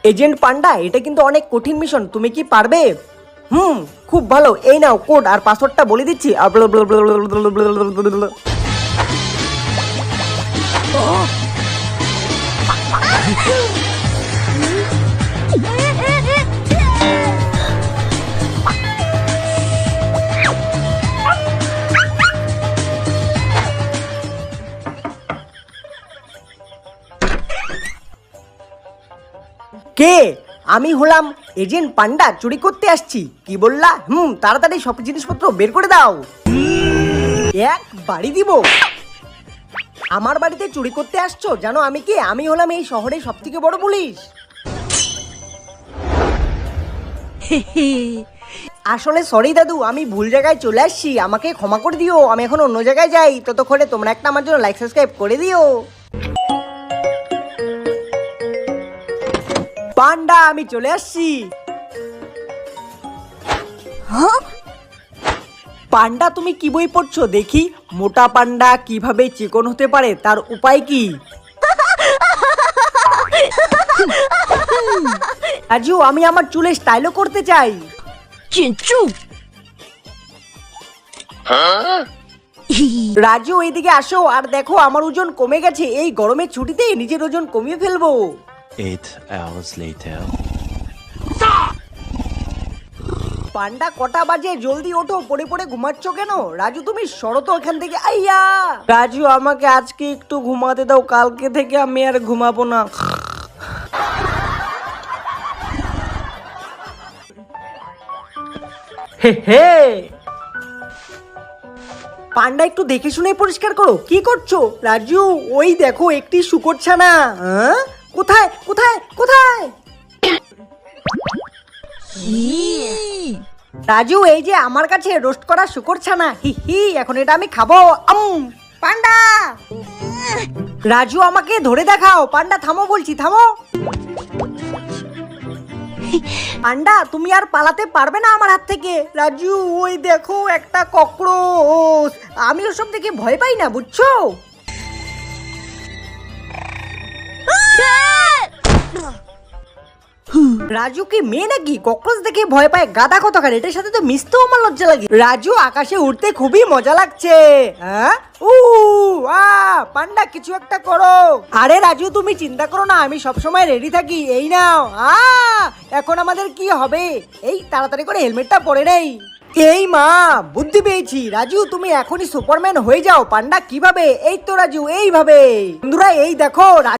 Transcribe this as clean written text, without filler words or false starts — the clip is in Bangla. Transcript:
এজেন্ট পান্ডা, এটা কিন্তু অনেক কঠিন মিশন, তুমি কি পারবে? খুব ভালো, এই নাও কোড আর পাসওয়ার্ডটা বলে দিচ্ছি। কে? আমি হলাম এজেন্ট পান্ডা, চুরি করতে আসছি। কি বললা? তাড়াতাড়ি সব জিনিসপত্র বের করে দাও। এক বাড়ি দিব। আমার বাড়িতে চুরি করতে আসছো? জানো আমি কে? আমি হলাম এই শহরের সব থেকে বড় পুলিশ। আসলে সরি দাদু, আমি ভুল জায়গায় চলে আসছি, আমাকে ক্ষমা করে দিও। আমি এখন অন্য জায়গায় যাই, ততক্ষণে তোমরা একটা আমার জন্য লাইক সাবস্ক্রাইব করে দিও। পান্ডা, আমি চলে আসছি। পান্ডা, তুমি কি বই পড়ছো দেখি? মোটা পান্ডা কিভাবে চিকন হতে পারে তার উপায় কি? রাজু, আমি আমার চুলে স্টাইলও করতে চাই। রাজু, এইদিকে আসো আর দেখো আমার ওজন কমে গেছে। এই গরমের ছুটিতে নিজের ওজন কমিয়ে ফেলবো। 8 hours later. পান্ডা, কটা বাজে? জলদি ওঠো, পড়ে পড়ে ঘুমাচ্ছ কেন? রাজু, তুমি সরো তো এখান থেকে। আইয়া রাজু, আমাকে আজকে একটু ঘুমাতে দাও, কালকে থেকে আমি আর ঘুমাবো না। হে হে পান্ডা, একটু দেখে শুনে পরিষ্কার করো। কি করছো? রাজু, ওই দেখো একটি শুকর ছানা। কোথায় কোথায় কোথায়? রাজু, এই যে আমার কাছে রোস্ট করা শুকর ছানা। হি হি, এখন এটা আমি খাবো। পান্ডা, রাজু আমাকে ধরে দেখাও। পান্ডা, থামো বলছি, থামো। পান্ডা, তুমি আর পালাতে পারবে না আমার হাত থেকে। রাজু, ওই দেখো একটা ককরোচ। আমি ওসব দেখে ভয় পাই না, বুঝছো? রাজু কি মেয়ে নাকি? ককরোচ দেখে ভয় পায়? গাদা কোথাকার, এটার সাথে তো মিশতেও আমার লজ্জা লাগে। রাজু, আকাশে উঠতে খুবই মজা লাগছে। পান্ডা, কিছু একটা করো। আরে রাজু, তুমি চিন্তা করো না, আমি সবসময় রেডি থাকি। এই নাও। এখন আমাদের কি হবে? এই তাড়াতাড়ি করে হেলমেটটা পরে নেই। এই মা, বুদ্ধি পেয়েছি। রাজু, তুমি এখনই সুপারম্যান হয়ে যাও। পান্ডা, কিভাবে? এই তো রাজু, এইভাবে। বন্ধুরা, এই দেখো।